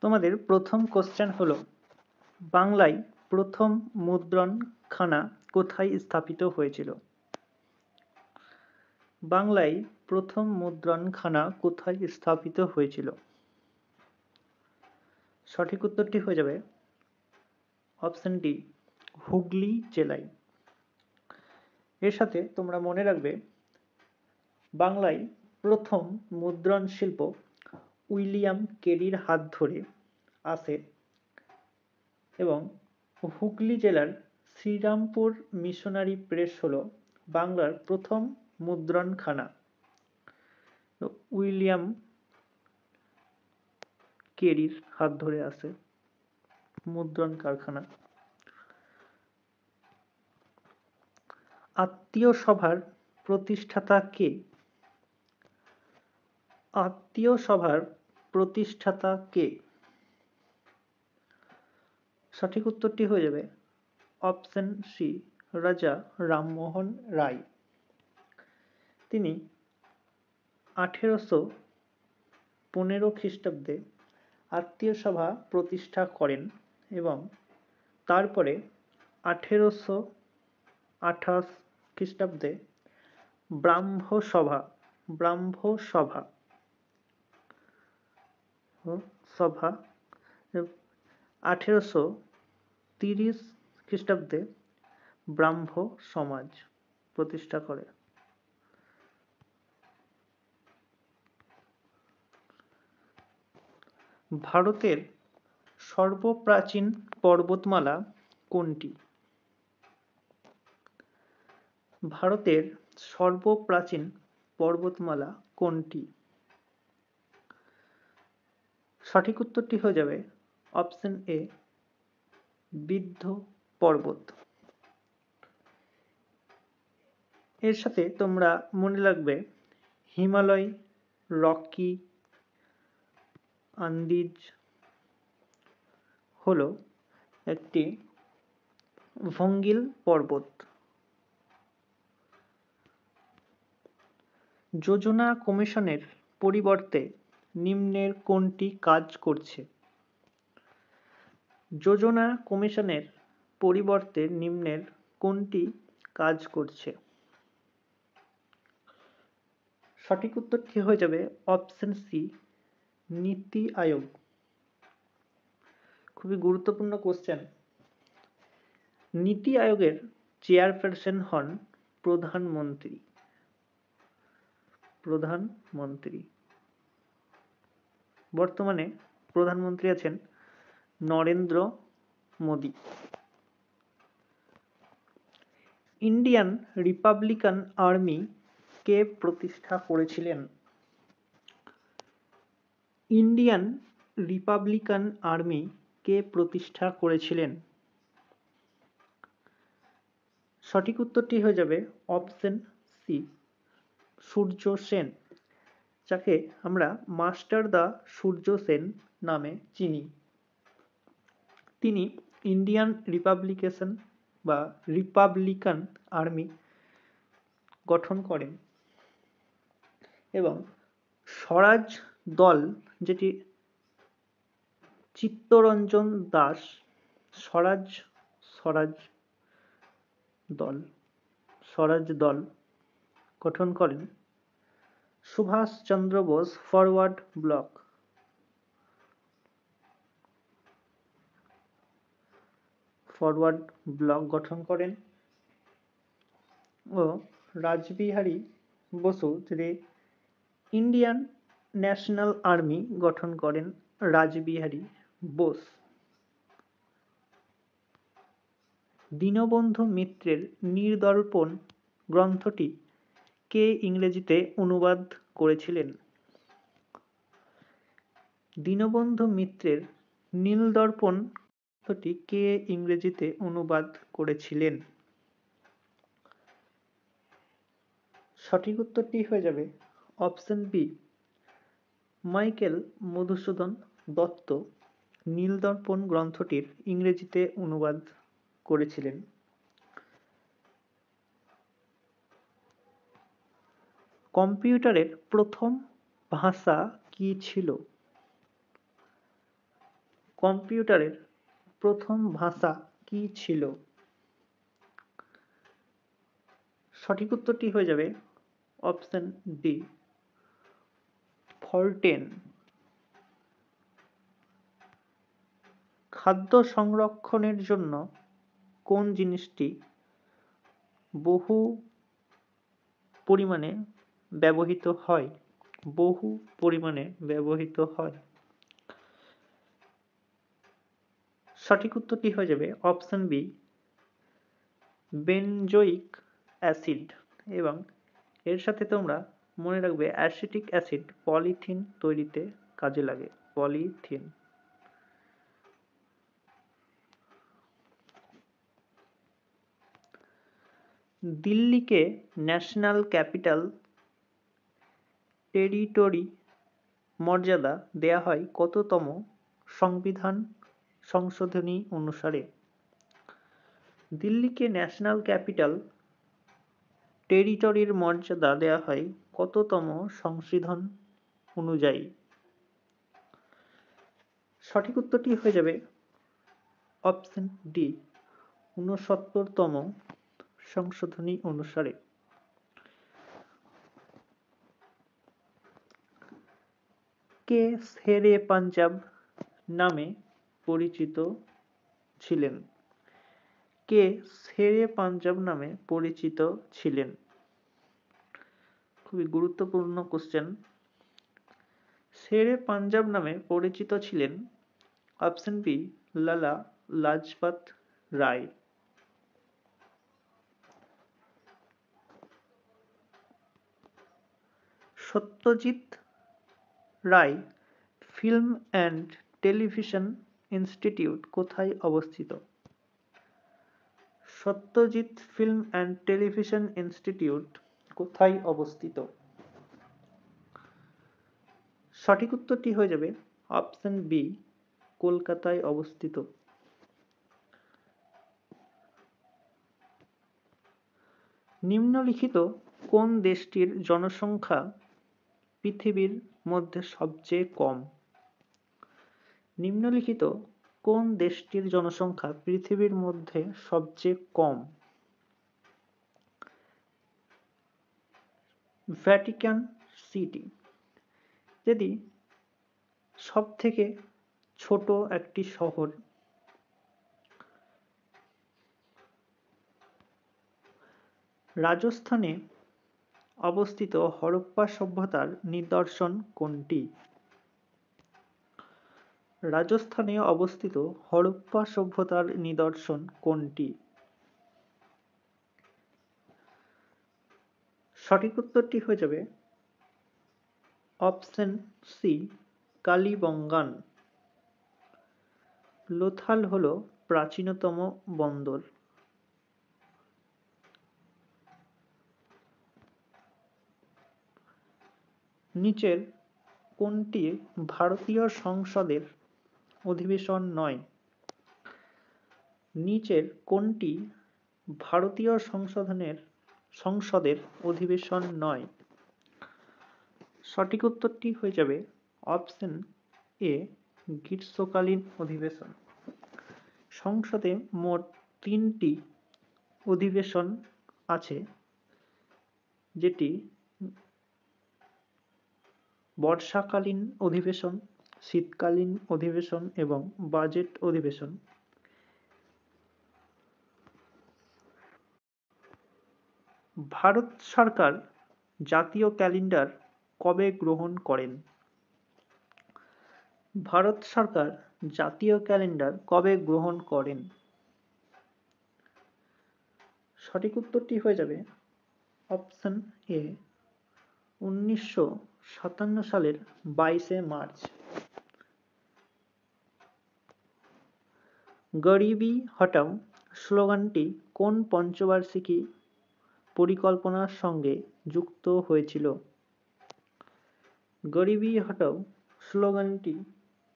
তোমাদের প্রথম কোশ্চেন হলো, বাংলায় প্রথম মুদ্রণখানা কোথায় স্থাপিত হয়েছিল? বাংলায় প্রথম মুদ্রণখানা কোথায় স্থাপিত হয়েছিল? সঠিক উত্তরটি হয়ে যাবে অপশন ডি, হুগলি জেলায়। এর সাথে তোমরা মনে রাখবে, বাংলায় প্রথম মুদ্রণ শিল্প উইলিয়াম কেরির হাত ধরে আসে এবং হুগলি জেলার শ্রীরামপুর মিশনারি প্রেস হল বাংলার প্রথম মুদ্রণখানা। উইলিয়াম কেরির হাত ধরে আসে মুদ্রণ কারখানা। আত্মীয় সভার প্রতিষ্ঠাতা কে? আত্মীয় সভার প্রতিষ্ঠাতা কে? সঠিক উত্তরটি হয়ে যাবে অপশন সি, রাজা রামমোহন রায়। তিনি 1815 খ্রিস্টাব্দে আত্মীয় সভা প্রতিষ্ঠা করেন এবং তারপরে 1828 খ্রিস্টাব্দে ব্রাহ্ম সভা 1830 খ্রিস্টাব্দে ব্রাহ্ম সমাজ প্রতিষ্ঠা করে। ভারতের সর্বপ্রাচীন পর্বতমালা কোনটি? ভারতের সর্বপ্রাচীন পর্বতমালা কোনটি? সঠিক উত্তরটি হয়ে যাবে অপশন এ, বিন্ধ্য পর্বত। এর সাথে তোমরা মনে রাখবে, হিমালয়, রকি, আন্দিজ হলো একটি ভঙ্গিল পর্বত। যোজনা কমিশনের পরিবর্তে নিম্নের কোনটি কাজ করছে? যোজনা কমিশনের পরিবর্তে নিম্নের কোনটি কাজ করছে? সঠিক উত্তরটি হয়ে যাবে অপশন সি, নীতি আয়োগ। খুবই গুরুত্বপূর্ণ কোশ্চেন। নীতি আয়োগের চেয়ারপারসন হন প্রধানমন্ত্রী। বর্তমানে প্রধানমন্ত্রী আছেন Narendra Modi. Indian Republican Army কে প্রতিষ্ঠা করেছিলেন? ইন্ডিয়ান রিপাবলিকান আর্মি কে প্রতিষ্ঠা করেছিলেন? সঠিক উত্তরটি হয়ে যাবে অপশন সি, সূর্য সেন, যাকে আমরা মাস্টার দা সূর্য সেন নামে চিনি। তিনি ইন্ডিয়ান রিপাবলিকান আর্মি গঠন করেন এবং স্বরাজ দল, যেটি চিত্তরঞ্জন দাস স্বরাজ দল গঠন করেন সুভাষ চন্দ্র বোস ফরওয়ার্ড ব্লক গঠন করেন ও রাসবিহারী বসু, যিনি ইন্ডিয়ান ন্যাশনাল আর্মি গঠন করেন রাসবিহারী বোস। দীনবন্ধু মিত্রের নীলদর্পণ গ্রন্থটি কে ইংরেজিতে অনুবাদ করেছিলেন? দীনবন্ধু মিত্রের নীলদর্পণ গ্রন্থটি কে ইংরেজিতে অনুবাদ করেছিলেন? সঠিক উত্তরটি হয়ে যাবে option B, Michael Madhusudan Dutta Nildarpan গ্রন্থটির ইংরেজিতে অনুবাদ করেছিলেন। কম্পিউটারের প্রথম ভাষা কি ছিল? কম্পিউটারের প্রথম ভাষা কি ছিল? সঠিক উত্তরটি হয়ে যাবে অপশন ডি, ফরটেন। খাদ্য সংরক্ষণের জন্য কোন জিনিসটি বহু পরিমাণে ব্যবহৃত হয়? বহু পরিমাণে ব্যবহৃত হয়। সঠিক উত্তরটি হয়ে যাবে অপশন বি, বেনজোইক অ্যাসিড। এবং এর সাথে তোমরা মনে রাখবে অ্যাসিটিক অ্যাসিড পলিথিন তৈরিতে কাজে লাগে। পলিথিন। দিল্লিকে ন্যাশনাল ক্যাপিটাল টেরিটরি মর্যাদা দেয়া হয় কততম সংবিধান সংশোধনী অনুসারে? দিল্লিকে ন্যাশনাল ক্যাপিটাল টেরিটরির মর্যাদা দেয়া হয় কততম সংশোধন অনুযায়ী? সঠিক উত্তরটি হয়ে যাবে অপশন ডি, 69তম সংশোধনী অনুসারে। কে শেরে পাঞ্জাব নামে পরিচিত ছিলেন? কে শেরে পাঞ্জাব নামে পরিচিত ছিলেন? খুবই গুরুত্বপূর্ণ কোশ্চেন। শেরে পাঞ্জাব নামে পরিচিত ছিলেন option B, Lala Lajpat Rai. Satyajit Ray film and television institute কোথায় অবস্থিত? Satyajit film and television institute কোথায় অবস্থিত? সঠিক উত্তরটি হয়ে যাবে অপশন বি, কলকাতায় অবস্থিত। নিম্নলিখিত কোন দেশটির জনসংখ্যা পৃথিবীর মধ্যে সবচেয়ে কম? নিম্নলিখিত কোন দেশটির জনসংখ্যা পৃথিবীর মধ্যে সবচেয়ে কম? Vatican city. যদি সবথেকে ছোট একটি শহর, রাজস্থানে অবস্থিত হরপ্পা সভ্যতার নিদর্শন কোনটি? রাজস্থানে অবস্থিত হরপ্পা সভ্যতার নিদর্শন কোনটি? সঠিক উত্তরটি হয়ে যাবে অপশন সি, কালিবঙ্গান। লোথাল হল প্রাচীনতম বন্দর। নিচের কোনটি ভারতীয় সংসদের অধিবেশন নয়? নিচের কোনটি ভারতীয় সংসদের অধিবেশন নয়? সঠিক উত্তরটি হয়ে যাবে অপশন এ, গ্রীষ্মকালীন অধিবেশন। সংসদে মোট 3টি অধিবেশন আছে, যেটি বর্ষাকালীন অধিবেশন, শীতকালীন অধিবেশন এবং বাজেট অধিবেশন। ভারত সরকার জাতীয় ক্যালেন্ডার কবে গ্রহণ করেন? ভারত সরকার জাতীয় ক্যালেন্ডার কবে গ্রহণ করেন? সঠিক উত্তরটি হয়ে যাবে অপশন এ, 1957 সালের 22শে মার্চ। গরিবি হটাও স্লোগানটি কোন পঞ্চবার্ষিকী পরিকল্পনার সঙ্গে যুক্ত হয়েছিল? গরিবি হটাও স্লোগানটি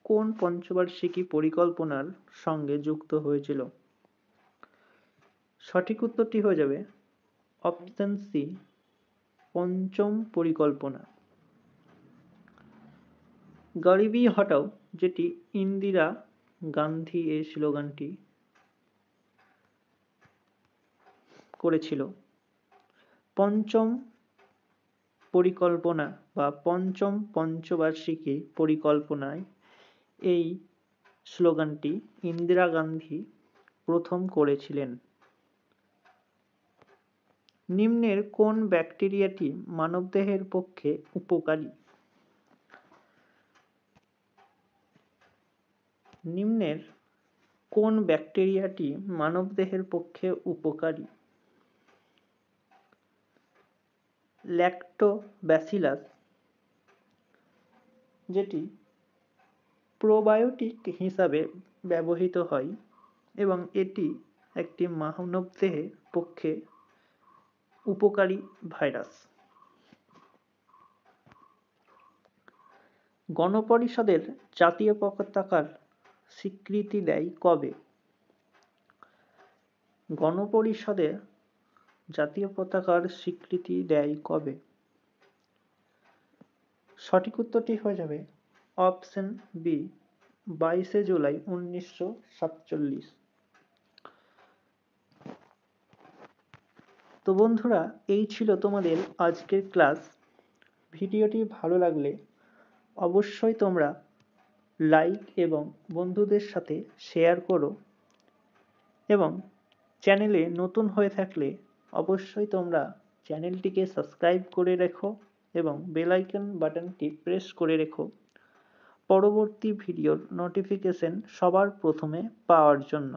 কোন পঞ্চবার্ষিকী পরিকল্পনার সঙ্গে যুক্ত হয়েছিল? সঠিক উত্তরটি হয়ে যাবে অপশন সি, পঞ্চম পরিকল্পনা। গরিবি হটাও, যেটি ইন্দিরা গান্ধী এই স্লোগানটি করেছিল। পঞ্চম পরিকল্পনা বা পঞ্চম পঞ্চবার্ষিকী পরিকল্পনায় এই স্লোগানটি ইন্দিরা গান্ধী প্রথম করেছিলেন। নিম্নের কোন ব্যাকটেরিয়াটি মানবদেহের পক্ষে উপকারী? নিম্নের কোন ব্যাকটেরিয়াটি মানবদেহের পক্ষে উপকারী? ল্যাক্টোব্যাসিলাস, যেটি প্রোবায়োটিক হিসাবে ব্যবহৃত হয় এবং এটি একটি মানবদেহের পক্ষে উপকারী ভাইরাস। গণপরিষদের জাতীয় পতাকার স্বীকৃতি দেয় কবে? গণপরিষদের জাতীয় পতাকার স্বীকৃতি দেয় কবে? সঠিক উত্তরটি হয়ে যাবে অপশন বি, 22শে জুলাই 1947। তো বন্ধুরা, এই ছিল তোমাদের আজকের ক্লাস। ভিডিওটি ভালো লাগলে অবশ্যই তোমরা লাইক এবং বন্ধুদের সাথে শেয়ার করো এবং চ্যানেলে নতুন হয়ে থাকলে অবশ্যই তোমরা চ্যানেলটিকে সাবস্ক্রাইব করে রেখো এবং বেল আইকন বাটনটি প্রেস করে রেখো পরবর্তী ভিডিওর নোটিফিকেশন সবার প্রথমে পাওয়ার জন্য।